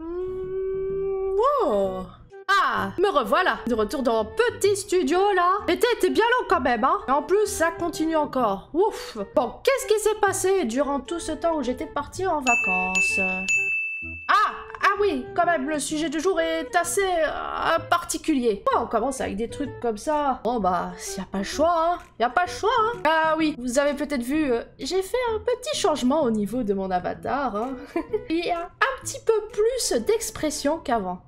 Oh. Ah, me revoilà, de retour dans mon petit studio là. L'été était bien long quand même, hein. Et en plus, ça continue encore. Ouf. Bon, qu'est-ce qui s'est passé durant tout ce temps où j'étais partie en vacances? Ah oui, quand même, le sujet du jour est assez particulier. Ouais, on commence avec des trucs comme ça. Bon bah, y a pas le choix, hein. Y a pas le choix, hein. Ah oui, vous avez peut-être vu, j'ai fait un petit changement au niveau de mon avatar, hein. Il y a un petit peu plus d'expression qu'avant.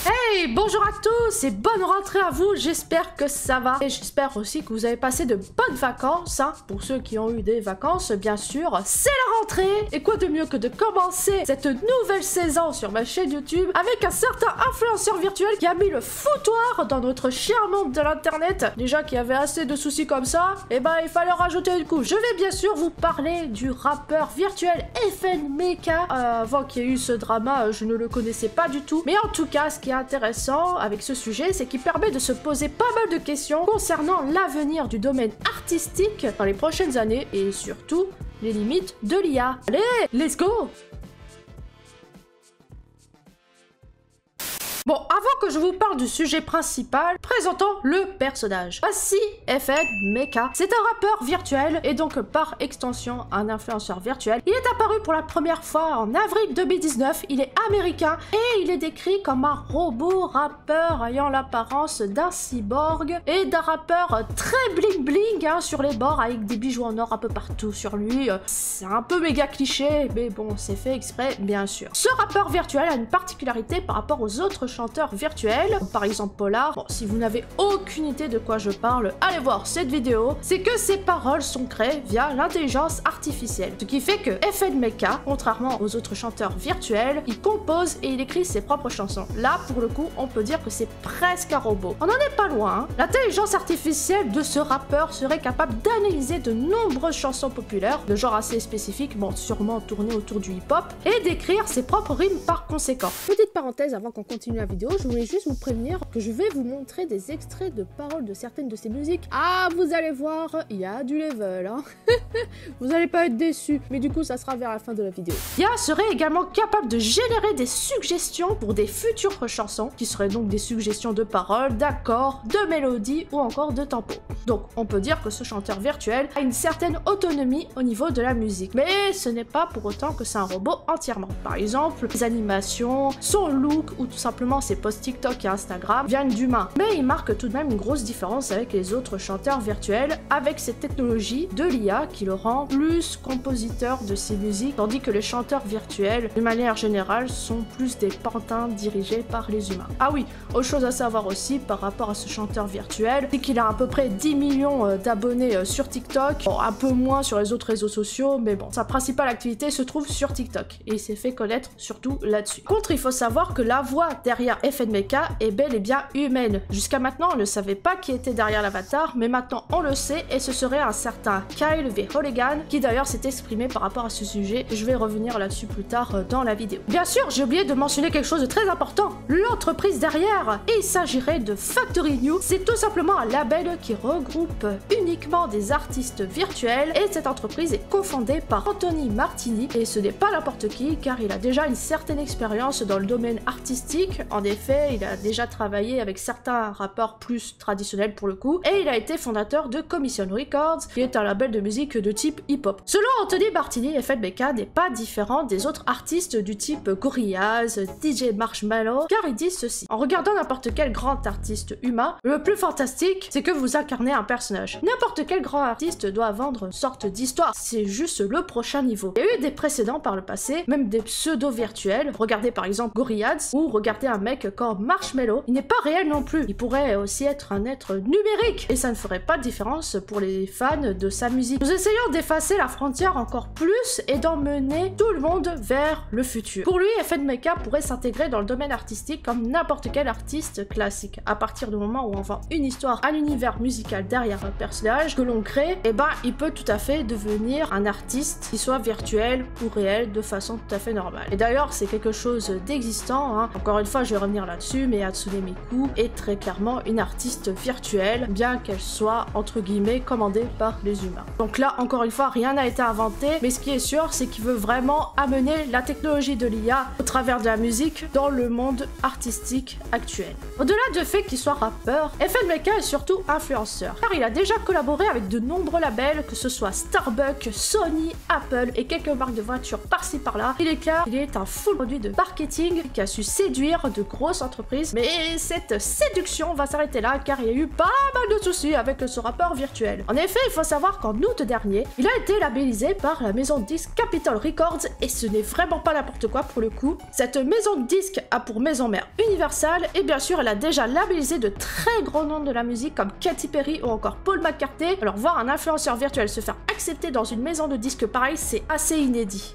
Hey, bonjour à tous et bonne rentrée à vous, j'espère que ça va. Et j'espère aussi que vous avez passé de bonnes vacances, hein. Pour ceux qui ont eu des vacances, bien sûr, c'est la rentrée. Et quoi de mieux que de commencer cette nouvelle saison sur ma chaîne YouTube avec un certain influenceur virtuel qui a mis le foutoir dans notre cher monde de l'internet. Déjà qu'il y avait assez de soucis comme ça, et ben il fallait en rajouter une couche. Je vais bien sûr vous parler du rappeur virtuel FNMeka. Avant qu'il y ait eu ce drama, je ne le connaissais pas du tout. Mais en tout cas, ce qui est intéressant avec ce sujet, c'est qu'il permet de se poser pas mal de questions concernant l'avenir du domaine artistique dans les prochaines années et surtout les limites de l'IA. Allez, let's go! Bon, avant que je vous parle du sujet principal, présentons le personnage. Voici FNMeka. C'est un rappeur virtuel et donc par extension un influenceur virtuel. Il est apparu pour la première fois en avril 2019. Il est américain et il est décrit comme un robot rappeur ayant l'apparence d'un cyborg et d'un rappeur très bling bling, hein, sur les bords avec des bijoux en or un peu partout sur lui. C'est un peu méga cliché, mais bon, c'est fait exprès, bien sûr. Ce rappeur virtuel a une particularité par rapport aux autres chanteurs virtuels, par exemple Polar. Bon, si vous n'avez aucune idée de quoi je parle, allez voir cette vidéo. C'est que ses paroles sont créées via l'intelligence artificielle. Ce qui fait que FNMeka, contrairement aux autres chanteurs virtuels, il compose et il écrit ses propres chansons. Là, pour le coup, on peut dire que c'est presque un robot. On n'en est pas loin, hein. L'intelligence artificielle de ce rappeur serait capable d'analyser de nombreuses chansons populaires, de genre assez spécifique, bon, sûrement tournées autour du hip-hop, et d'écrire ses propres rimes par conséquent. Petite parenthèse avant qu'on continue la vidéo, je voulais juste vous prévenir que je vais vous montrer des extraits de paroles de certaines de ces musiques. Ah, vous allez voir, il y a du level, hein. Vous allez pas être déçus, mais du coup ça sera vers la fin de la vidéo. IA serait également capable de générer des suggestions pour des futures chansons, qui seraient donc des suggestions de paroles, d'accords, de mélodies ou encore de tempo. Donc on peut dire que ce chanteur virtuel a une certaine autonomie au niveau de la musique. Mais ce n'est pas pour autant que c'est un robot entièrement. Par exemple, les animations, son look ou tout simplement ses posts TikTok et Instagram viennent d'humains. Mais il marque tout de même une grosse différence avec les autres chanteurs virtuels avec cette technologie de l'IA qui le rend plus compositeur de ses musiques, tandis que les chanteurs virtuels, de manière générale, sont plus des pantins dirigés par les humains. Ah oui, autre chose à savoir aussi par rapport à ce chanteur virtuel, c'est qu'il a à peu près 10 millions d'abonnés sur TikTok, bon, un peu moins sur les autres réseaux sociaux, mais bon, sa principale activité se trouve sur TikTok, et il s'est fait connaître surtout là-dessus. Contre, il faut savoir que la voix derrière FNMeka est bel et bien humaine. Jusqu'à maintenant, on ne savait pas qui était derrière l'avatar, mais maintenant on le sait, et ce serait un certain Kyle V. Hooligan, qui d'ailleurs s'est exprimé par rapport à ce sujet. Je vais revenir là-dessus plus tard dans la vidéo. Bien sûr, j'ai oublié de mentionner quelque chose de très important, l'entreprise derrière. Et il s'agirait de Factory New. C'est tout simplement un label qui regroupe uniquement des artistes virtuels, et cette entreprise est cofondée par Anthony Martini, et ce n'est pas n'importe qui, car il a déjà une certaine expérience dans le domaine artistique. En effet, il a déjà travaillé avec certains rappeurs plus traditionnels pour le coup, et il a été fondateur de Commission Records, qui est un label de musique de type hip-hop. Selon Anthony Martini, FNMeka n'est pas différent des autres artistes du type Gorillaz, DJ Marshmello, car ils disent ceci. En regardant n'importe quel grand artiste humain, le plus fantastique, c'est que vous incarnez un personnage. N'importe quel grand artiste doit vendre une sorte d'histoire, c'est juste le prochain niveau. Il y a eu des précédents par le passé, même des pseudo-virtuels, regardez par exemple Gorillaz, ou regardez un mec comme Marshmello, il n'est pas réel non plus, il pourrait aussi être un être numérique, et ça ne ferait pas de différence pour les fans de sa musique. Nous essayons d'effacer la frontière encore plus et d'emmener tout le monde vers le futur. Pour lui, FNMeka pourrait s'intégrer dans le domaine artistique comme n'importe quel artiste classique. À partir du moment où on vend une histoire, un univers musical derrière un personnage que l'on crée, et ben il peut tout à fait devenir un artiste qui soit virtuel ou réel de façon tout à fait normale. Et d'ailleurs, c'est quelque chose d'existant, hein. Encore une fois, je vais revenir là-dessus, mais Hatsune Miku est très clairement une artiste virtuelle, bien qu'elle soit entre guillemets commandée par les humains. Donc là, encore une fois, rien n'a été inventé, mais ce qui est sûr, c'est qu'il veut vraiment amener la technologie de l'IA au travers de la musique dans le monde artistique actuel. Au-delà du fait qu'il soit rappeur, FNMK est surtout influenceur, car il a déjà collaboré avec de nombreux labels, que ce soit Starbucks, Sony, Apple et quelques marques de voitures par-ci par-là. Il est clair, il est un full produit de marketing qui a su séduire de grosses entreprises, mais cette séduction va s'arrêter là car il y a eu pas mal de soucis avec ce rappeur virtuel. En effet, il faut savoir qu'en août dernier, il a été labellisé par la maison de disques Capitol Records et ce n'est vraiment pas n'importe quoi pour le coup. Cette maison de disques a pour maison mère Universal et bien sûr elle a déjà labellisé de très gros noms de la musique comme Katy Perry ou encore Paul McCartney. Alors voir un influenceur virtuel se faire accepter dans une maison de disques pareil, c'est assez inédit.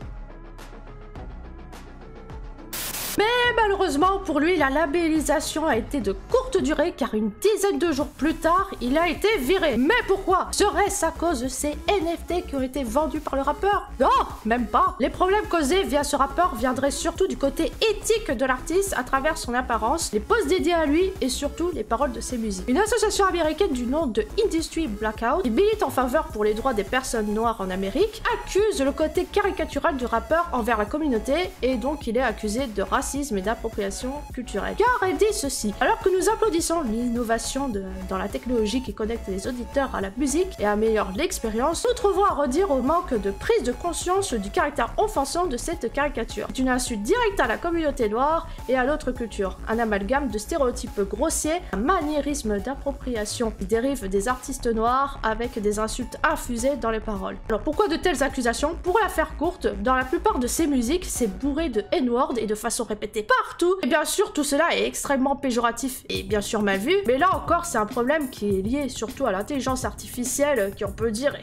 Mais malheureusement pour lui, la labellisation a été de courte durée car une dizaine de jours plus tard, il a été viré. Mais pourquoi? Serait-ce à cause de ces NFT qui ont été vendus par le rappeur? Non, même pas. Les problèmes causés via ce rappeur viendraient surtout du côté éthique de l'artiste à travers son apparence, les posts dédiés à lui et surtout les paroles de ses musiques. Une association américaine du nom de Industry Blackout, qui milite en faveur pour les droits des personnes noires en Amérique, accuse le côté caricatural du rappeur envers la communauté et donc il est accusé de racisme et d'appropriation culturelle. Car elle dit ceci: alors que nous applaudissons l'innovation dans la technologie qui connecte les auditeurs à la musique et améliore l'expérience, nous trouvons à redire au manque de prise de conscience du caractère offensant de cette caricature. C'est une insulte directe à la communauté noire et à l'autre culture, un amalgame de stéréotypes grossiers, un maniérisme d'appropriation qui dérive des artistes noirs avec des insultes infusées dans les paroles. Alors pourquoi de telles accusations? Pour la faire courte, dans la plupart de ces musiques, c'est bourré de N-word et de façon répétée partout. Et bien sûr, tout cela est extrêmement péjoratif et bien sûr mal vu, mais là encore, c'est un problème qui est lié surtout à l'intelligence artificielle qui, on peut dire,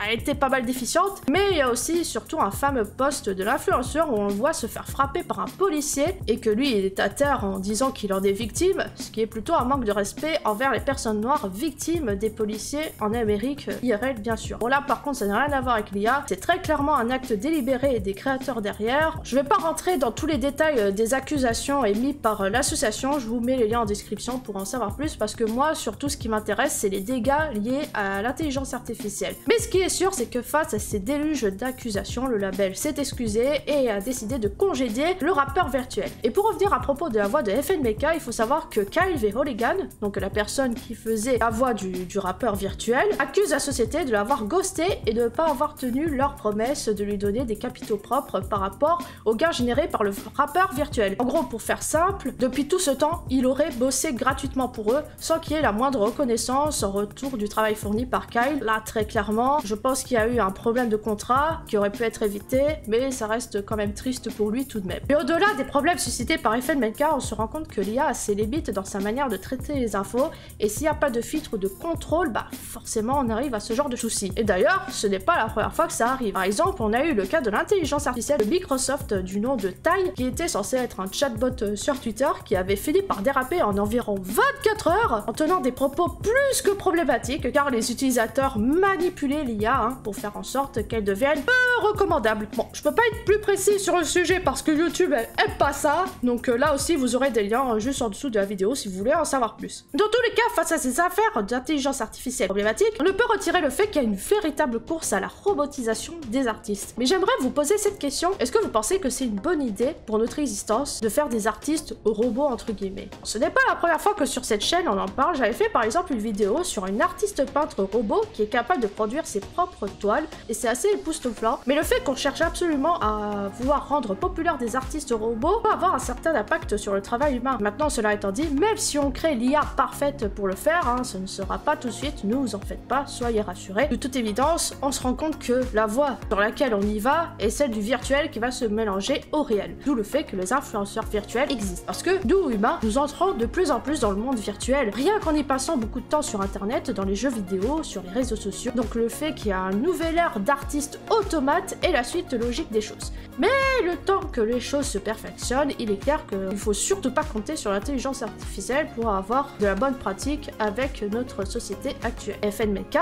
a été pas mal déficiente. Mais il y a aussi surtout un fameux post de l'influenceur où on le voit se faire frapper par un policier et que lui, il est à terre en disant qu'il en est victime, ce qui est plutôt un manque de respect envers les personnes noires victimes des policiers en Amérique IRL, bien sûr. Bon là, par contre, ça n'a rien à voir avec l'IA, c'est très clairement un acte délibéré des créateurs derrière. Je vais pas rentrer dans tous les détails des accusations émises par l'association, je vous mets les liens en description pour en savoir plus parce que moi, surtout, ce qui m'intéresse, c'est les dégâts liés à l'intelligence artificielle. Mais ce qui est sûr, c'est que face à ces déluges d'accusations, le label s'est excusé et a décidé de congédier le rappeur virtuel. Et pour revenir à propos de la voix de FNMK, il faut savoir que Kyle V. Hooligan, donc la personne qui faisait la voix du rappeur virtuel, accuse la société de l'avoir ghosté et de ne pas avoir tenu leur promesse de lui donner des capitaux propres par rapport aux gains générés par le rappeur virtuel. En gros, pour faire simple, depuis tout ce temps, il aurait bossé gratuitement pour eux sans qu'il y ait la moindre reconnaissance en retour du travail fourni par Kyle. Là, très clairement, je pense qu'il y a eu un problème de contrat qui aurait pu être évité, mais ça reste quand même triste pour lui tout de même. Mais au-delà des problèmes suscités par FNMK, on se rend compte que l'IA a ses limites dans sa manière de traiter les infos, et s'il n'y a pas de filtre ou de contrôle, bah forcément on arrive à ce genre de soucis. Et d'ailleurs, ce n'est pas la première fois que ça arrive. Par exemple, on a eu le cas de l'intelligence artificielle de Microsoft du nom de Tai, qui était censé être un chatbot sur Twitter, qui avait fini par déraper en environ 24 heures, en tenant des propos plus que problématiques, car les utilisateurs manipulaient l'IA pour faire en sorte qu'elle devienne peu recommandable. Bon, je peux pas être plus précis sur le sujet parce que YouTube aime pas ça, donc là aussi vous aurez des liens juste en dessous de la vidéo si vous voulez en savoir plus. Dans tous les cas, face à ces affaires d'intelligence artificielle problématiques, on ne peut retirer le fait qu'il y a une véritable course à la robotisation des artistes. Mais j'aimerais vous poser cette question: est-ce que vous pensez que c'est une bonne idée pour notre existence de faire des artistes robots entre guillemets? Ce n'est pas la première fois que sur cette chaîne on en parle. J'avais fait par exemple une vidéo sur une artiste peintre robot qui est capable de produire ses propres toiles et c'est assez époustouflant. Mais le fait qu'on cherche absolument à vouloir rendre populaire des artistes robots peut avoir un certain impact sur le travail humain. Maintenant, cela étant dit, même si on crée l'IA parfaite pour le faire, ce ne sera pas tout de suite, ne vous en faites pas, soyez rassurés. De toute évidence, on se rend compte que la voie sur laquelle on y va est celle du virtuel qui va se mélanger au réel. D'où le fait que les influenceurs virtuels existent. Parce que nous, humains, nous entrons de plus en plus dans le monde virtuel, rien qu'en y passant beaucoup de temps sur internet, dans les jeux vidéo, sur les réseaux sociaux. Donc le fait qu'il y a un nouvel ère d'artistes automates est la suite logique des choses. Mais le temps que les choses se perfectionnent, il est clair qu'il ne faut surtout pas compter sur l'intelligence artificielle pour avoir de la bonne pratique avec notre société actuelle. FNMK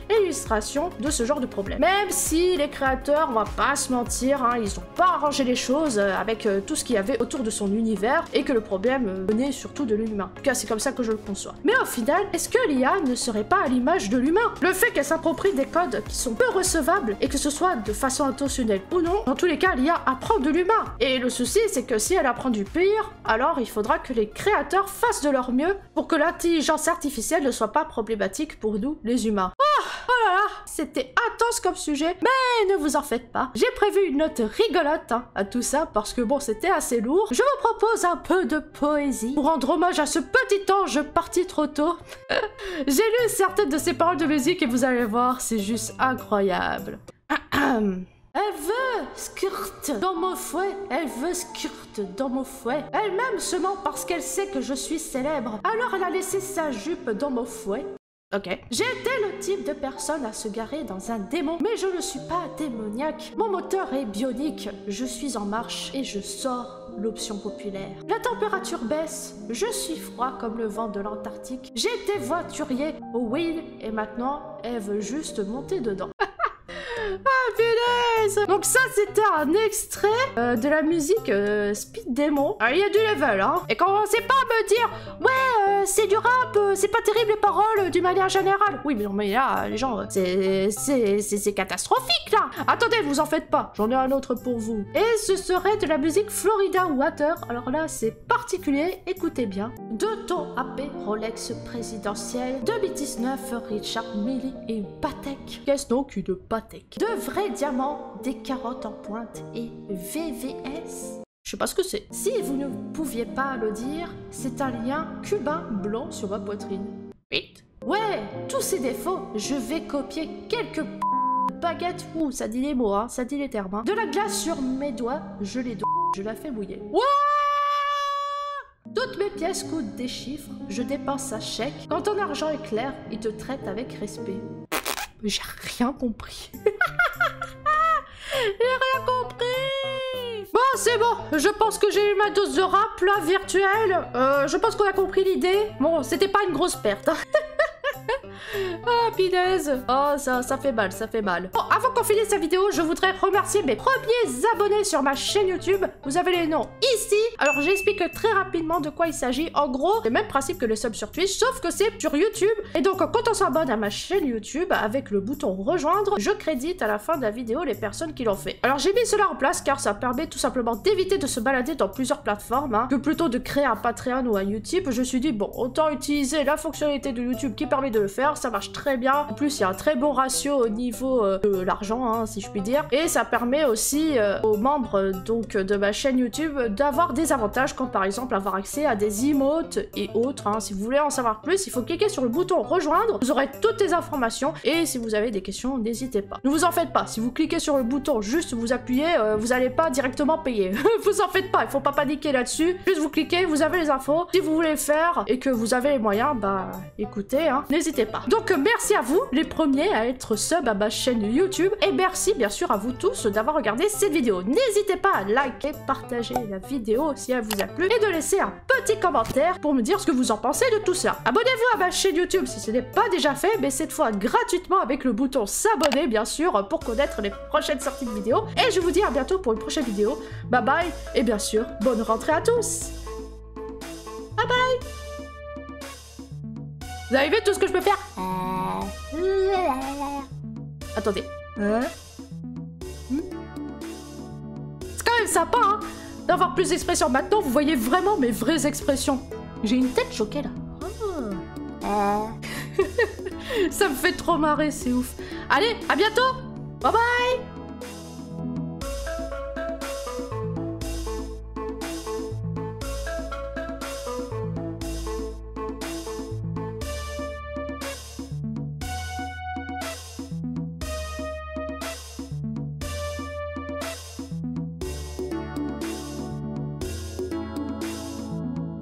est l'illustration de ce genre de problème. Même si les créateurs, on va pas se mentir, ils n'ont pas arrangé les choses avec tout ce qu'il y avait avait autour de son univers et que le problème venait surtout de l'humain. En tout cas, c'est comme ça que je le conçois. Mais au final, est-ce que l'IA ne serait pas à l'image de l'humain? Le fait qu'elle s'approprie des codes qui sont peu recevables et que ce soit de façon intentionnelle ou non, dans tous les cas, l'IA apprend de l'humain. Et le souci, c'est que si elle apprend du pire, alors il faudra que les créateurs fassent de leur mieux pour que l'intelligence artificielle ne soit pas problématique pour nous, les humains. Oh là là, c'était intense comme sujet, mais ne vous en faites pas. J'ai prévu une note rigolote à tout ça parce que bon, c'était assez lourd. Je vous propose un peu de poésie pour rendre hommage à ce petit ange parti trop tôt. J'ai lu certaines de ses paroles de musique et vous allez voir, c'est juste incroyable. Elle veut skirt dans mon fouet, elle veut skirt dans mon fouet. Elle-même se ment parce qu'elle sait que je suis célèbre. Alors elle a laissé sa jupe dans mon fouet. Ok. J'ai été le type de personne à se garer dans un démon, mais je ne suis pas démoniaque. Mon moteur est bionique, je suis en marche et je sors l'option populaire. La température baisse, je suis froid comme le vent de l'Antarctique. J'ai été voiturier au wheel et maintenant elle veut juste monter dedans. Ah punaise! Donc ça c'était un extrait de la musique Speed Demon. Alors, il y a du level hein. Et commencez pas à me dire ouais c'est du rap, c'est pas terrible les paroles d'une manière générale. Oui mais non mais là les gens c'est catastrophique là. Attendez vous en faites pas, j'en ai un autre pour vous. Et ce serait de la musique Florida Water. Alors là c'est particulier, écoutez bien. Deux tons AP Rolex présidentiel, 2019 Richard Mille et une Patek. Qu'est-ce donc une Patek? De vrais diamants, des carottes en pointe et VVS. Je sais pas ce que c'est. Si vous ne pouviez pas le dire, c'est un lien cubain blanc sur ma poitrine. Vite. Ouais, tous ces défauts, je vais copier quelques baguettes. Ouh, ça dit les mots, hein, ça dit les termes. Hein. De la glace sur mes doigts, je la fais mouiller. Ouah! Toutes mes pièces coûtent des chiffres, je dépense à chèque. Quand ton argent est clair, il te traite avec respect. J'ai rien compris. J'ai rien compris. Bon, c'est bon. Je pense que j'ai eu ma dose de rap, là, virtuelle. Je pense qu'on a compris l'idée. Bon, c'était pas une grosse perte. Hein. Ah, punaise. Oh, ça fait mal, ça fait mal. Bon, avant qu'on finisse cette vidéo, je voudrais remercier mes premiers abonnés sur ma chaîne YouTube. Vous avez les noms ici. Alors, j'explique très rapidement de quoi il s'agit. En gros, le même principe que les subs sur Twitch, sauf que c'est sur YouTube. Et donc, quand on s'abonne à ma chaîne YouTube, avec le bouton rejoindre, je crédite à la fin de la vidéo les personnes qui l'ont fait. Alors, j'ai mis cela en place car ça permet tout simplement d'éviter de se balader dans plusieurs plateformes, hein, que plutôt de créer un Patreon ou un Utip. Je me suis dit, bon, autant utiliser la fonctionnalité de YouTube qui permet de le faire. Ça marche très bien. En plus, il y a un très bon ratio au niveau de l'argent, hein, si je puis dire. Et ça permet aussi aux membres donc de ma chaîne YouTube d'avoir des avantages, comme par exemple avoir accès à des emotes et autres. Hein. Si vous voulez en savoir plus, il faut cliquer sur le bouton rejoindre. Vous aurez toutes les informations. Et si vous avez des questions, n'hésitez pas. Ne vous en faites pas. Si vous cliquez sur le bouton, juste vous appuyez, vous n'allez pas directement payer. Vous en faites pas. Il faut pas paniquer là-dessus. Juste vous cliquez, vous avez les infos. Si vous voulez le faire et que vous avez les moyens, bah écoutez, hein, n'hésitez pas. Donc merci à vous, les premiers à être sub à ma chaîne YouTube, et merci bien sûr à vous tous d'avoir regardé cette vidéo. N'hésitez pas à liker, partager la vidéo si elle vous a plu, et de laisser un petit commentaire pour me dire ce que vous en pensez de tout ça. Abonnez-vous à ma chaîne YouTube si ce n'est pas déjà fait, mais cette fois gratuitement avec le bouton s'abonner bien sûr, pour connaître les prochaines sorties de vidéos, et je vous dis à bientôt pour une prochaine vidéo. Bye bye, et bien sûr, bonne rentrée à tous. Bye bye. Vous avez vu tout ce que je peux faire? Attendez. C'est quand même sympa, hein, d'avoir plus d'expressions. Maintenant, vous voyez vraiment mes vraies expressions. J'ai une tête choquée, là. Ça me fait trop marrer, c'est ouf. Allez, à bientôt. Bye bye.